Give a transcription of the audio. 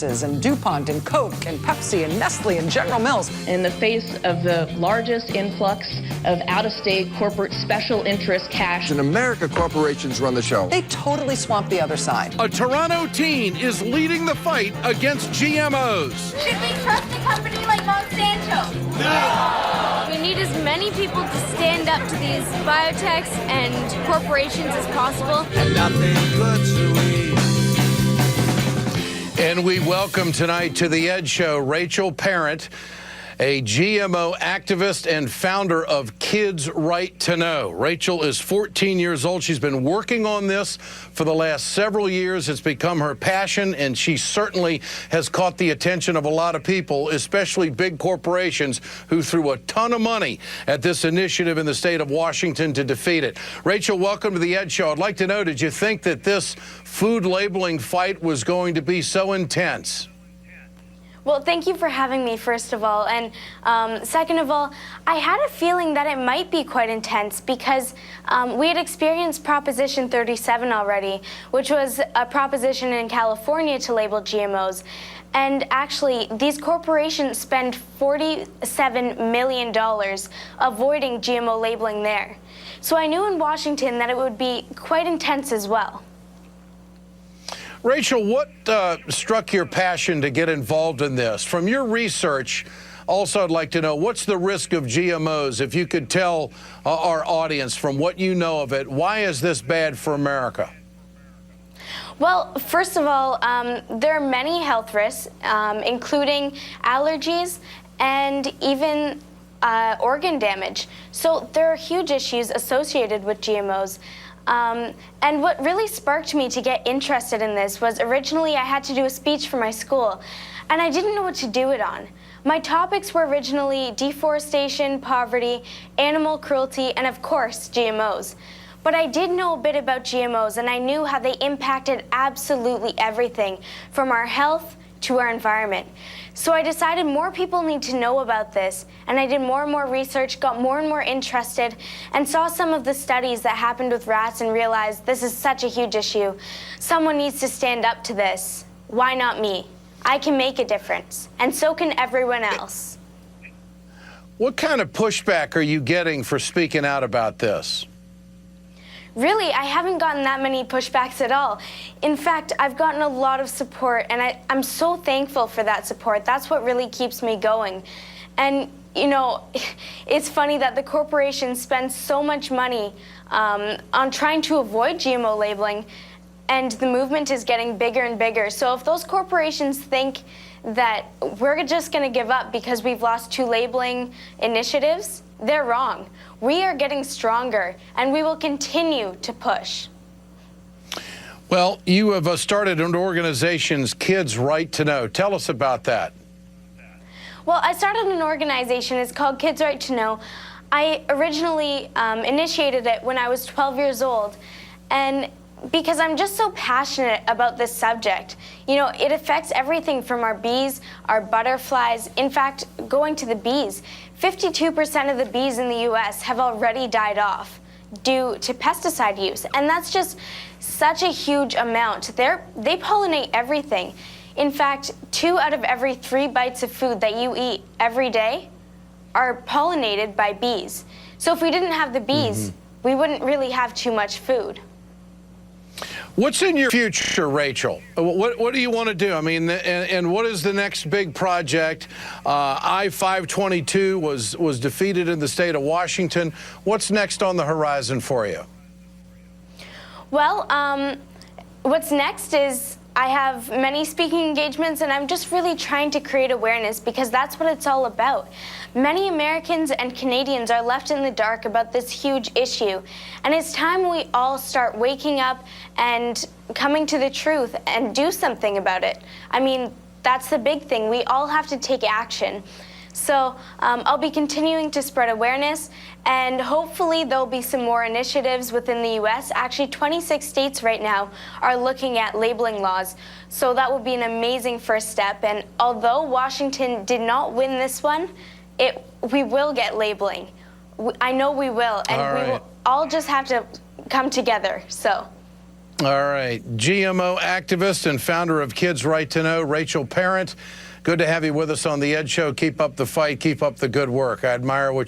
and DuPont and Coke and Pepsi and Nestle and General Mills. In the face of the largest influx of out-of-state corporate special interest cash. In America, corporations run the show. They totally swamped the other side. A Toronto teen is leading the fight against GMOs. Should we trust a company like Monsanto? No! We need as many people to stand up to these biotechs and corporations as possible. And nothing good to eat. And we welcome tonight to the Ed Show Rachel Parent, a GMO activist and founder of Kids Right to Know. Rachel is 14 years old. She's been working on this for the last several years. It's become her passion, and she certainly has caught the attention of a lot of people, especially big corporations who threw a ton of money at this initiative in the state of Washington to defeat it. Rachel, welcome to the Ed Show. I'd like to know, did you think that this food labeling fight was going to be so intense? Well, thank you for having me, first of all. And second of all, I had a feeling that it might be quite intense because we had experienced Proposition 37 already, which was a proposition in California to label GMOs. And actually, these corporations spend $47 million avoiding GMO labeling there. So I knew in Washington that it would be quite intense as well. Rachel, what struck your passion to get involved in this? From your research, also I'd like to know, what's the risk of GMOs? If you could tell our audience from what you know of it, why is this bad for America? Well, first of all, there are many health risks, including allergies and even organ damage. So there are huge issues associated with GMOs. And what really sparked me to get interested in this was originally I had to do a speech for my school, and I didn't know what to do it on. My topics were originally deforestation, poverty, animal cruelty, and of course, GMOs. But I did know a bit about GMOs, and I knew how they impacted absolutely everything, from our health to our environment. So I decided more people need to know about this, and I did more and more research, got more and more interested, and saw some of the studies that happened with rats and realized this is such a huge issue. Someone needs to stand up to this. Why not me? I can make a difference, and so can everyone else. What kind of pushback are you getting for speaking out about this? Really, I haven't gotten that many pushbacks at all. In fact, I've gotten a lot of support, and I'm so thankful for that support. That's what really keeps me going. And, you know, it's funny that the corporations spend so much money on trying to avoid GMO labeling, and the movement is getting bigger and bigger. So if those corporations think that we're just going to give up because we've lost 2 labeling initiatives, they're wrong. We are getting stronger, and we will continue to push. Well, you have started an organization, Kids Right to Know. Tell us about that. Well, I started an organization. It's called Kids Right to Know. I originally initiated it when I was 12 years old, and because I'm just so passionate about this subject. You know, it affects everything from our bees, our butterflies. In fact, going to the bees, 52% of the bees in the U.S. have already died off due to pesticide use. And that's just such a huge amount. They pollinate everything. In fact, 2 out of every 3 bites of food that you eat every day are pollinated by bees. So if we didn't have the bees, we wouldn't really have too much food. What's in your future, Rachel? What do you want to do? I mean, and what is the next big project? I-522 was defeated in the state of Washington. What's next on the horizon for you? Well, what's next is I have many speaking engagements, and I'm just really trying to create awareness because that's what it's all about. Many Americans and Canadians are left in the dark about this huge issue, and it's time we all start waking up and coming to the truth and do something about it. I mean, that's the big thing. We all have to take action. So I'll be continuing to spread awareness, and hopefully there'll be some more initiatives within the U.S. Actually, 26 states right now are looking at labeling laws, so that would be an amazing first step. And although Washington did not win this one, we will get labeling. I know we will, and we will all just have to come together. So All right. GMO activist and founder of Kids Right to Know, Rachel Parent. Good to have you with us on The Ed Show. Keep up the fight. Keep up the good work. I admire what